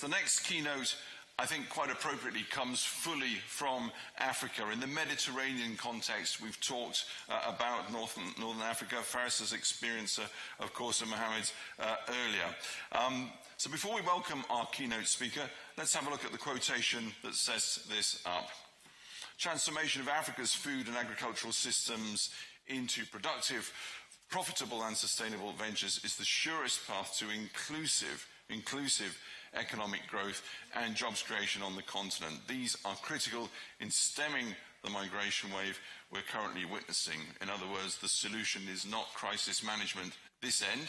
The next keynote, I think quite appropriately, comes fully from Africa. In the Mediterranean context, we've talked about Northern Africa, Faris's experience, of course, and Mohammed's earlier. So before we welcome our keynote speaker, let's have a look at the quotation that sets this up. Transformation of Africa's food and agricultural systems into productive, profitable and sustainable ventures is the surest path to inclusive economic growth and jobs creation on the continent. These are critical in stemming the migration wave we're currently witnessing. In other words, the solution is not crisis management this end.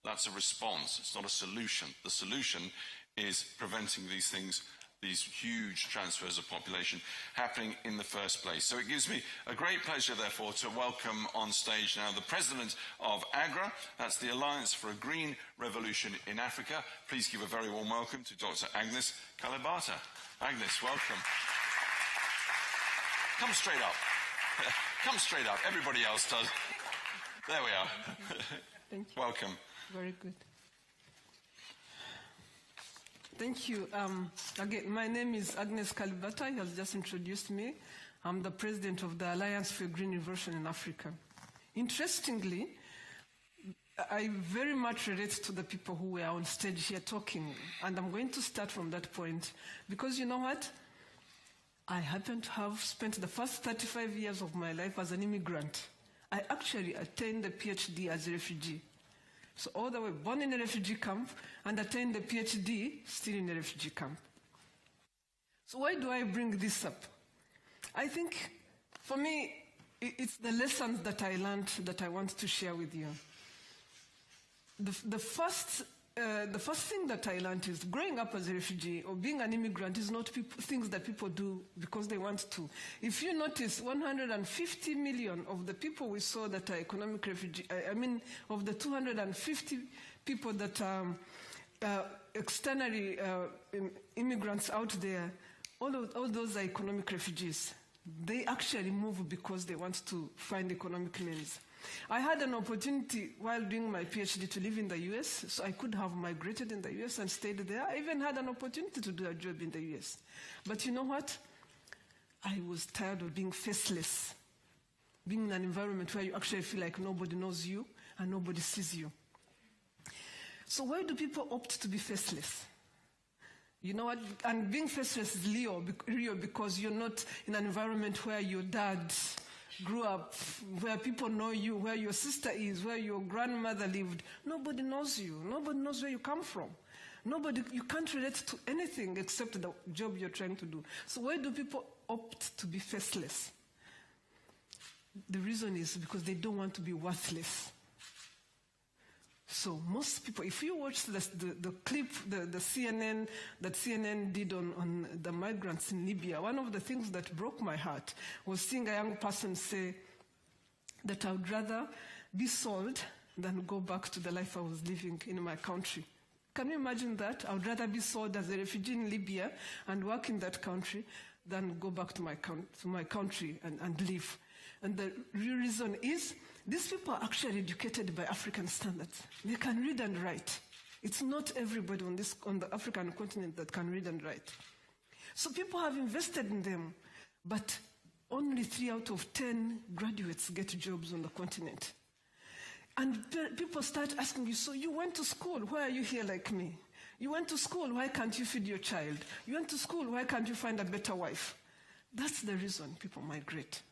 That's a response. It's not a solution. The solution is preventing these things, these huge transfers of population happening in the first place. So it gives me a great pleasure, therefore, to welcome on stage now the president of AGRA. That's the Alliance for a Green Revolution in Africa. Please give a very warm welcome to Dr. Agnes Kalibata. Agnes, welcome. Come straight up. Come straight up. Everybody else does. There we are. Thank you. Welcome. Very good. Thank you. Again, my name is Agnes Kalibata. He has just introduced me. I'm the president of the Alliance for Green Revolution in Africa. Interestingly, I very much relate to the people who were on stage here talking, and I'm going to start from that point, because you know what? I happen to have spent the first 35 years of my life as an immigrant. I actually attained a PhD as a refugee. So all the way born in a refugee camp and attained a PhD still in a refugee camp. So why do I bring this up? I think for me, it's the lessons that I learned that I want to share with you. The first thing that I learned is growing up as a refugee or being an immigrant is not things that people do because they want to. If you notice, 150 million of the people we saw that are economic refugees, of the 250 people that are externally immigrants out there, all those are economic refugees. They actually move because they want to find economic means. I had an opportunity while doing my PhD to live in the US, so I could have migrated in the US and stayed there. I even had an opportunity to do a job in the US. But you know what? I was tired of being faceless, being in an environment where you actually feel like nobody knows you and nobody sees you. So why do people opt to be faceless? You know what? And being faceless is real because you're not in an environment where your dad grew up, where people know you, where your sister is, where your grandmother lived. Nobody knows you. Nobody knows where you come from. You can't relate to anything except the job you're trying to do. So why do people opt to be faceless? The reason is because they don't want to be worthless. So most people, if you watch the clip, the CNN, that CNN did on the migrants in Libya, one of the things that broke my heart was seeing a young person say that I would rather be sold than go back to the life I was living in my country. Can you imagine that? I would rather be sold as a refugee in Libya and work in that country than go back to my country and live. And the real reason is these people are actually educated by African standards. They can read and write. It's not everybody on the African continent that can read and write. So people have invested in them, but only 3 out of 10 graduates get jobs on the continent. And people start asking you, so you went to school, why are you here like me? You went to school, why can't you feed your child? You went to school, why can't you find a better wife? That's the reason people migrate.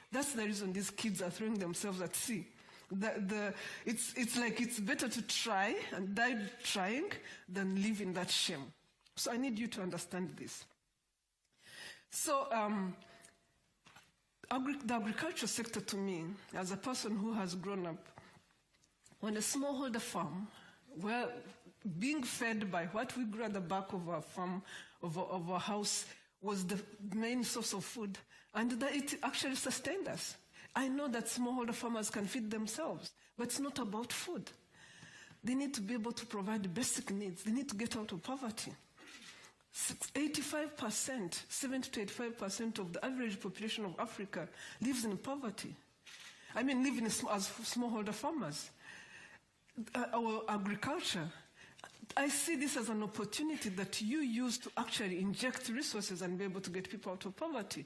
That's the reason these kids are throwing themselves at sea. It's like it's better to try and die trying than live in that shame. So I need you to understand this. So the agriculture sector to me, as a person who has grown up on a smallholder farm, where being fed by what we grew at the back of our farm, of our house, was the main source of food, and that it actually sustained us. I know that smallholder farmers can feed themselves, but it's not about food. They need to be able to provide the basic needs. They need to get out of poverty. 85%, 70 to 85% of the average population of Africa lives in poverty. Living as smallholder farmers. Our agriculture, I see this as an opportunity that you use to actually inject resources and be able to get people out of poverty.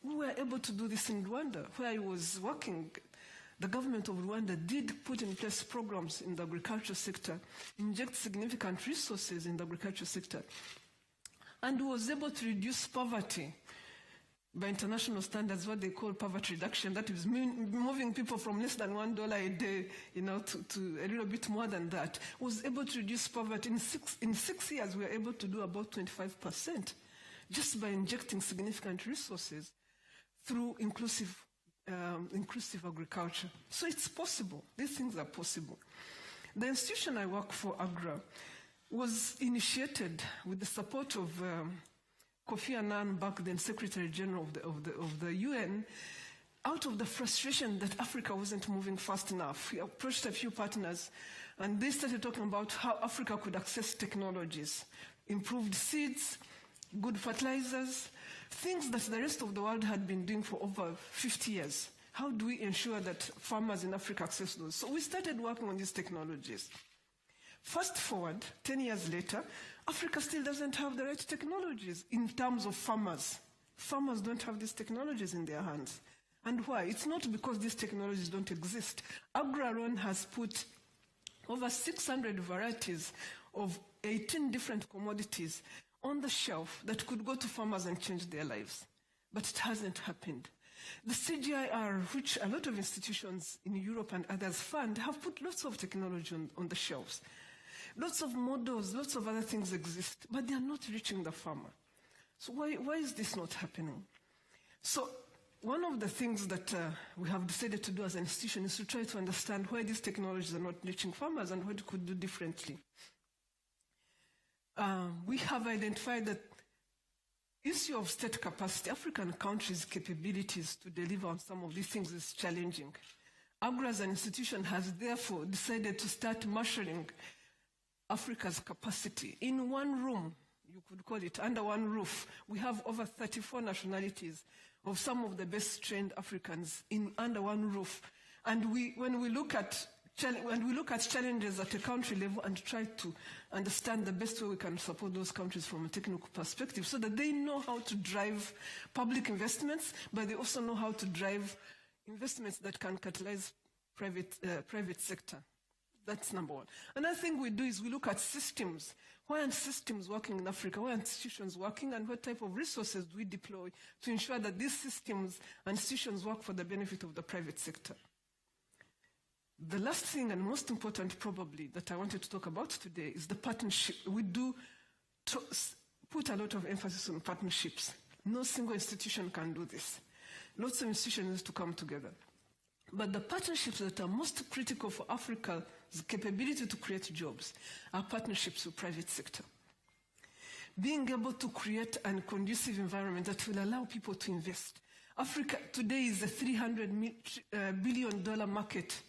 We were able to do this in Rwanda, where I was working. The government of Rwanda did put in place programs in the agriculture sector, inject significant resources in the agriculture sector, and was able to reduce poverty by international standards, what they call poverty reduction. That is moving people from less than $1 a day, to a little bit more than that. Was able to reduce poverty. In 6 years, we were able to do about 25%, just by injecting significant resources through inclusive agriculture. So it's possible. These things are possible. The institution I work for, AGRA, was initiated with the support of Kofi Annan, back then Secretary General of the UN, out of the frustration that Africa wasn't moving fast enough. We approached a few partners, and they started talking about how Africa could access technologies, improved seeds, good fertilizers, things that the rest of the world had been doing for over 50 years. How do we ensure that farmers in Africa access those? So we started working on these technologies. Fast forward, 10 years later, Africa still doesn't have the right technologies in terms of farmers. Farmers don't have these technologies in their hands. And why? It's not because these technologies don't exist. AGRA alone has put over 600 varieties of 18 different commodities on the shelf that could go to farmers and change their lives. But it hasn't happened. The CGIR, which a lot of institutions in Europe and others fund, have put lots of technology on the shelves. Lots of models, lots of other things exist, but they are not reaching the farmer. So why is this not happening? So one of the things that we have decided to do as an institution is to try to understand why these technologies are not reaching farmers and what we could do differently. We have identified that issue of state capacity, African countries' capabilities to deliver on some of these things is challenging. AGRA as an institution has therefore decided to start measuring Africa's capacity in one room, you could call it, under one roof. We have over 34 nationalities of some of the best trained Africans under one roof. And when we look at challenges at a country level and try to understand the best way we can support those countries from a technical perspective so that they know how to drive public investments, but they also know how to drive investments that can catalyze private sector. That's number one. Another thing we do is we look at systems. Why aren't systems working in Africa? Why aren't institutions working? And what type of resources do we deploy to ensure that these systems and institutions work for the benefit of the private sector? The last thing, and most important probably, that I wanted to talk about today is the partnership. We do put a lot of emphasis on partnerships. No single institution can do this. Lots of institutions need to come together. But the partnerships that are most critical for Africa's capability to create jobs are partnerships with private sector. Being able to create a conducive environment that will allow people to invest. Africa today is a $300 billion market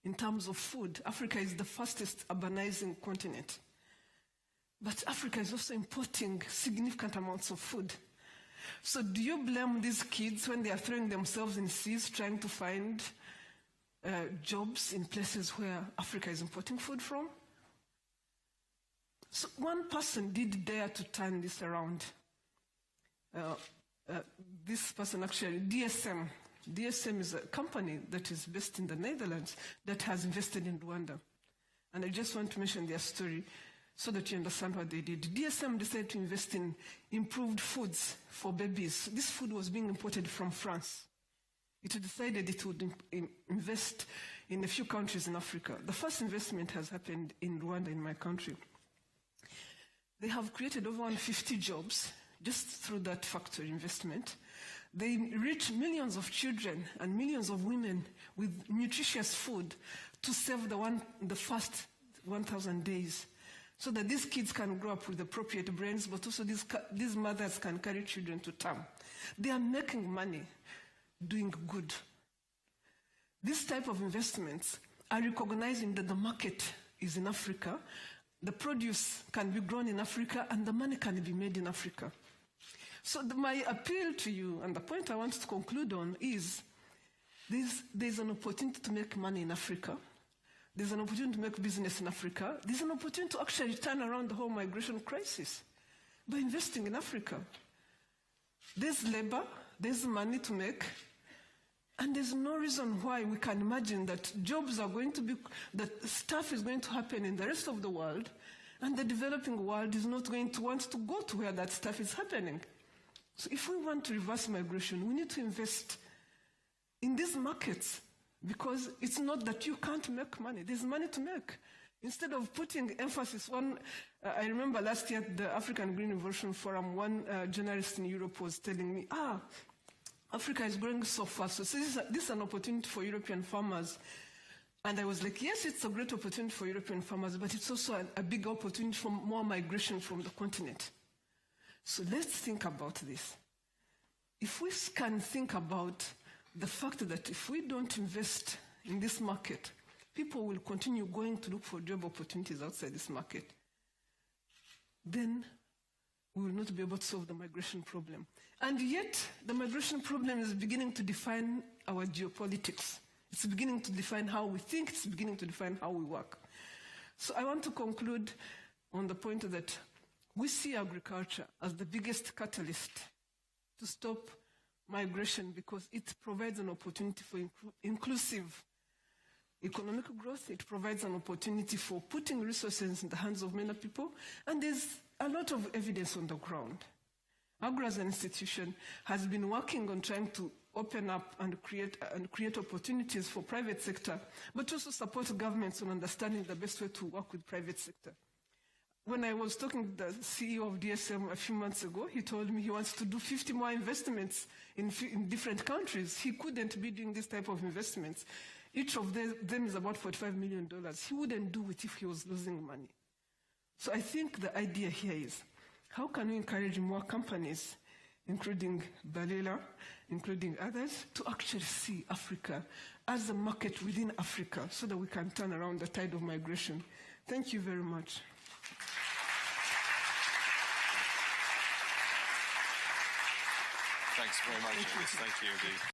in terms of food. Africa is the fastest urbanizing continent. But Africa is also importing significant amounts of food. So do you blame these kids when they are throwing themselves in seas trying to find jobs in places where Africa is importing food from? So one person did dare to turn this around. This person actually, DSM. DSM is a company that is based in the Netherlands that has invested in Rwanda. And I just want to mention their story so that you understand what they did. DSM decided to invest in improved foods for babies. This food was being imported from France. It decided it would invest in a few countries in Africa. The first investment has happened in Rwanda, in my country. They have created over 150 jobs just through that factory investment. They reach millions of children and millions of women with nutritious food to save the first 1,000 days, so that these kids can grow up with appropriate brains, but also these mothers can carry children to term. They are making money doing good. This type of investments are recognizing that the market is in Africa, the produce can be grown in Africa, and the money can be made in Africa. So my appeal to you, and the point I want to conclude on, is there's an opportunity to make money in Africa. There's an opportunity to make business in Africa. There's an opportunity to actually turn around the whole migration crisis by investing in Africa. There's labor, there's money to make, and there's no reason why we can imagine that jobs are going to be, that stuff is going to happen in the rest of the world, and the developing world is not going to want to go to where that stuff is happening. So if we want to reverse migration, we need to invest in these markets, because it's not that you can't make money. There's money to make. Instead of putting emphasis on, I remember last year at the African Green Revolution Forum, one journalist in Europe was telling me, Africa is growing so fast, so this is an opportunity for European farmers. And I was like, yes, it's a great opportunity for European farmers, but it's also a big opportunity for more migration from the continent. So let's think about this. If we can think about the fact that if we don't invest in this market, people will continue going to look for job opportunities outside this market, then we will not be able to solve the migration problem. And yet, the migration problem is beginning to define our geopolitics. It's beginning to define how we think, it's beginning to define how we work. So I want to conclude on the point that we see agriculture as the biggest catalyst to stop migration, because it provides an opportunity for inclusive economic growth. It provides an opportunity for putting resources in the hands of many people, and there's a lot of evidence on the ground. Agro as an institution has been working on trying to open up and create opportunities for private sector, but also support governments on understanding the best way to work with private sector. When I was talking to the CEO of DSM a few months ago, he told me he wants to do 50 more investments in different countries. He couldn't be doing this type of investments. Each of them is about $45 million. He wouldn't do it if he was losing money. So I think the idea here is, how can we encourage more companies, including Balela, including others, to actually see Africa as a market within Africa so that we can turn around the tide of migration? Thank you very much. Thanks very much, Alice. Thank you indeed.